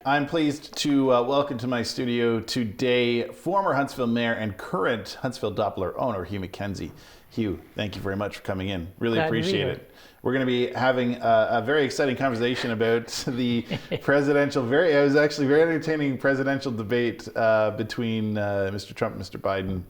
I'm pleased to welcome to my studio today former Huntsville mayor and current Huntsville Doppler owner, Hugh Mackenzie. Hugh, thank you very much for coming in. Really appreciate it. We're going to be having a very exciting conversation about the presidential, it was actually very entertaining presidential debate between Mr. Trump and Mr. Biden.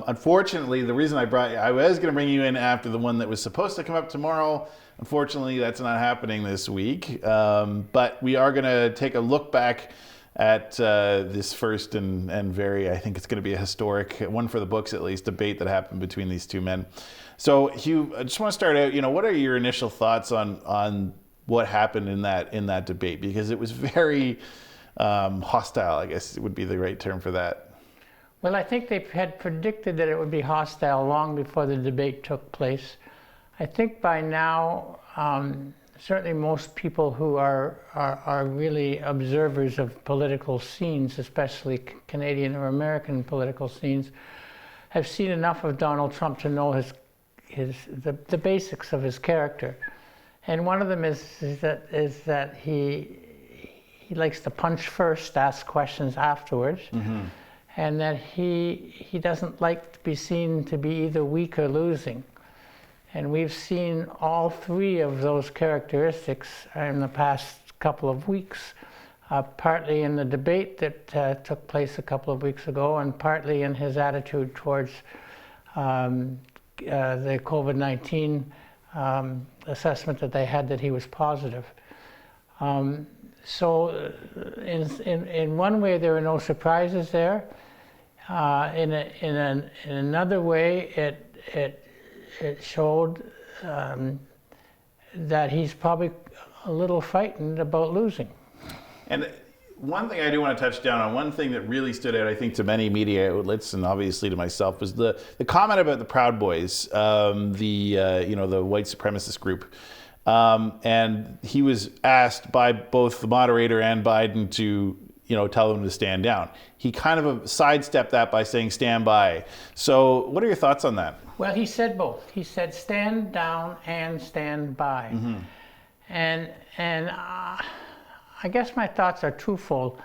Unfortunately, the reason I was going to bring you in after the one that was supposed to come up tomorrow. Unfortunately, that's not happening this week. But we are going to take a look back at this first and very, I think it's going to be a historic, one for the books at least, debate that happened between these two men. So Hugh, I just want to start out, what are your initial thoughts on what happened in that debate? Because it was very hostile, I guess would be the right term for that. Well, I think they had predicted that it would be hostile long before the debate took place. I think by now, certainly most people who are really observers of political scenes, especially Canadian or American political scenes, have seen enough of Donald Trump to know the basics of his character. And one of them is that he likes to punch first, ask questions afterwards, and that he doesn't like to be seen to be either weak or losing. And we've seen all three of those characteristics in the past couple of weeks, partly in the debate that took place a couple of weeks ago, and partly in his attitude towards the COVID-19 assessment that they had, that he was positive. So in one way, there are no surprises there. In another way, it showed that he's probably a little frightened about losing. And one thing I do want to touch down on, one thing that really stood out, I think, to many media outlets and obviously to myself, was the comment about the Proud Boys, the white supremacist group. And he was asked by both the moderator and Biden to tell them to stand down. He kind of sidestepped that by saying stand by. So what are your thoughts on that? Well, he said both. He said stand down and stand by. And I guess my thoughts are twofold.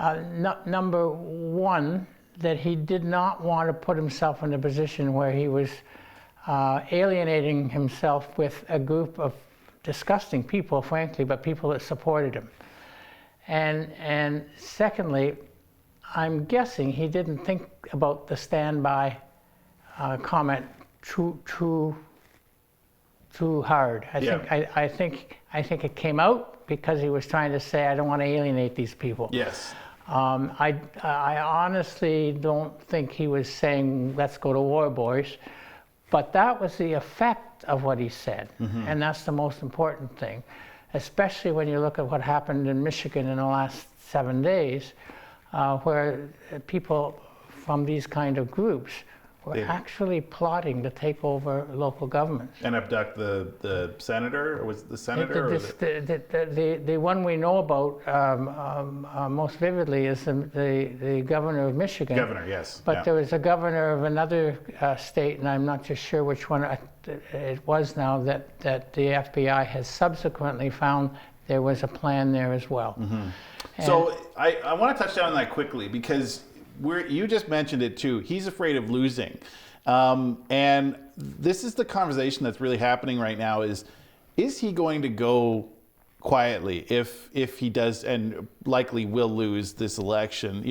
Number one, that he did not want to put himself in a position where he was alienating himself with a group of disgusting people, frankly, but people that supported him. And secondly, I'm guessing he didn't think about the standby comment too hard. I think it came out because he was trying to say, I don't want to alienate these people. Yes. I honestly don't think he was saying, let's go to war, boys. But that was the effect of what he said, and that's the most important thing. Especially when you look at what happened in Michigan in the last 7 days, where people from these kind of groups were actually plotting to take over local governments. And abduct the senator, or was it the senator? The one we know about most vividly is the governor of Michigan. Governor, yes. But there was a governor of another state, and I'm not just sure which one it was now, that the FBI has subsequently found there was a plan there as well. So I want to touch down on that quickly, because you just mentioned it too. He's afraid of losing. And this is the conversation that's really happening right now is he going to go quietly if he does, and likely will lose this election?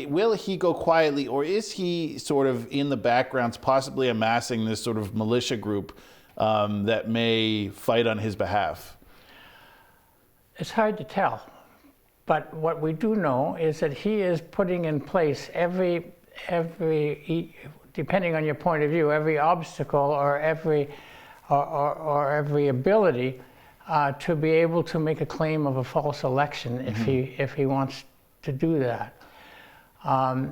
Will he go quietly, or is he sort of in the background possibly amassing this sort of militia group that may fight on his behalf? It's hard to tell. But what we do know is that he is putting in place every depending on your point of view, every obstacle or every ability to be able to make a claim of a false election if he wants to do that. I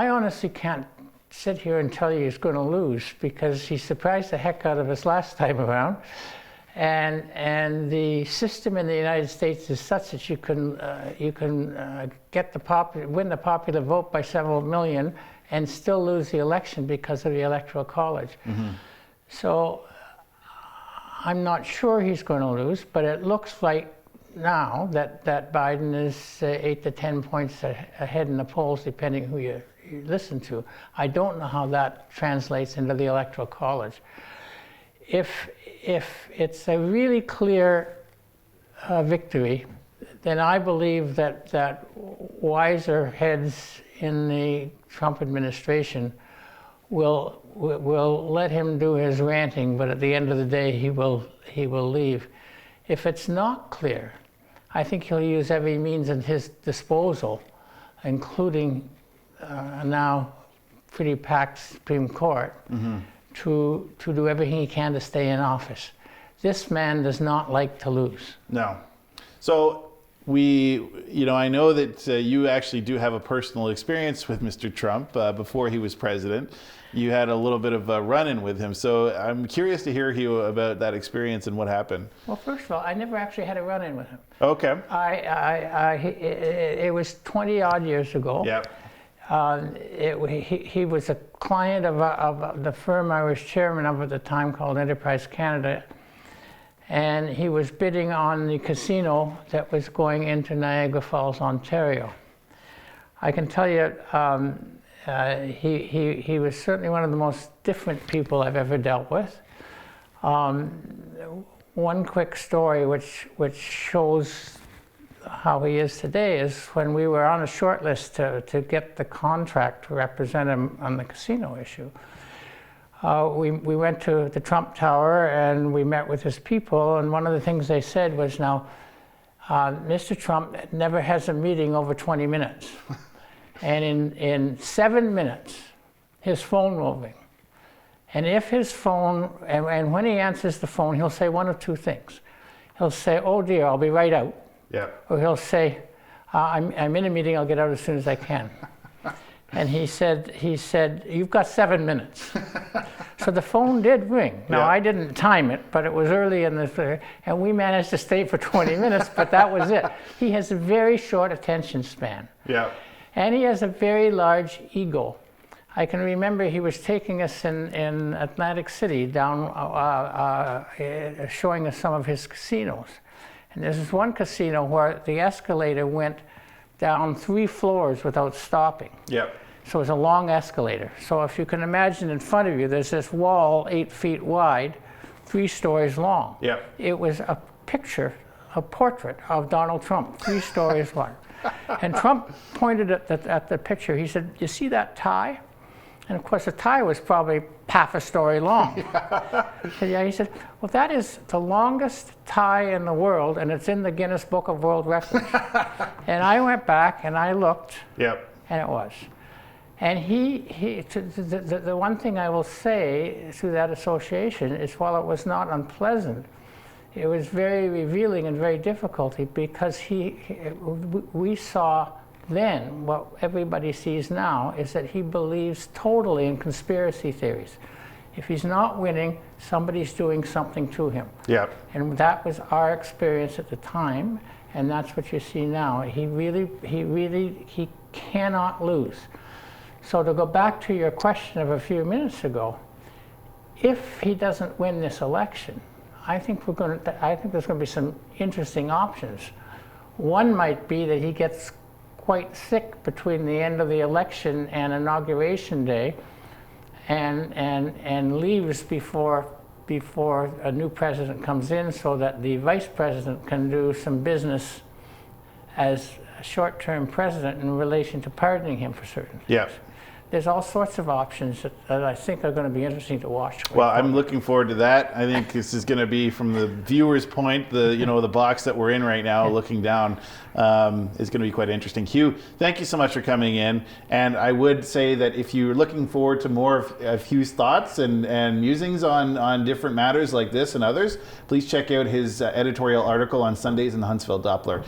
honestly can't sit here and tell you he's going to lose, because he surprised the heck out of us last time around. And the system in the United States is such that you can win the popular vote by several million and still lose the election because of the Electoral College. So I'm not sure he's going to lose, but it looks like now that Biden is 8 to 10 points ahead in the polls, depending who you listen to. I don't know how that translates into the Electoral College. If it's a really clear victory, then I believe that wiser heads in the Trump administration will let him do his ranting, but at the end of the day, he will leave. If it's not clear, I think he'll use every means at his disposal, including now pretty packed Supreme Court, to do everything he can to stay in office. This man does not like to lose. No. So I know that you actually do have a personal experience with Mr. Trump before he was president. You had a little bit of a run-in with him. So I'm curious to hear, Hugh, about that experience and what happened. Well, first of all, I never actually had a run-in with him. Okay. It was 20-odd years ago. Yeah. He was a client of the firm I was chairman of at the time called Enterprise Canada. And he was bidding on the casino that was going into Niagara Falls, Ontario. I can tell you, he was certainly one of the most different people I've ever dealt with. One quick story which shows how he is today is when we were on a short list to get the contract to represent him on the casino issue. We went to the Trump Tower and we met with his people, and one of the things they said was, now, Mr. Trump never has a meeting over 20 minutes. And in 7 minutes, his phone will ring. And if his phone, and when he answers the phone, he'll say one of two things. He'll say, "Oh dear, I'll be right out." Yeah. Or he'll say, I'm in a meeting, I'll get out as soon as I can. And he said, "You've got 7 minutes." So the phone did ring. Now, I didn't time it, but it was early in the, and we managed to stay for 20 minutes, but that was it. He has a very short attention span. Yeah. And he has a very large ego. I can remember he was taking us in Atlantic City down, showing us some of his casinos. And there's this one casino where the escalator went down 3 floors without stopping. Yep. So it's a long escalator. So if you can imagine in front of you, there's this wall 8 feet wide, 3 stories long. Yep. It was a picture, a portrait of Donald Trump, 3 stories wide. And Trump pointed at the picture. He said, "You see that tie?" And of course, the tie was probably half a story long. Yeah, he said, "Well, that is the longest tie in the world, and it's in the Guinness Book of World Records." And I went back and I looked, and it was. And the one thing I will say through that association is, while it was not unpleasant, it was very revealing and very difficult, because we saw then what everybody sees now, is that he believes totally in conspiracy theories. If he's not winning, somebody's doing something to him. Yep. And that was our experience at the time, and that's what you see now. He cannot lose. So to go back to your question of a few minutes ago, if he doesn't win this election, I think there's going to be some interesting options. One might be that he gets quite sick between the end of the election and Inauguration Day, and leaves before a new president comes in, so that the vice president can do some business as a short-term president in relation to pardoning him for certain things. Yeah. There's all sorts of options that I think are going to be interesting to watch. Well, I'm looking forward to that. I think this is going to be, from the viewer's point, the box that we're in right now, looking down, is going to be quite interesting. Hugh, thank you so much for coming in. And I would say that if you're looking forward to more of Hugh's thoughts and musings on different matters like this and others, please check out his editorial article on Sundays in the Huntsville Doppler.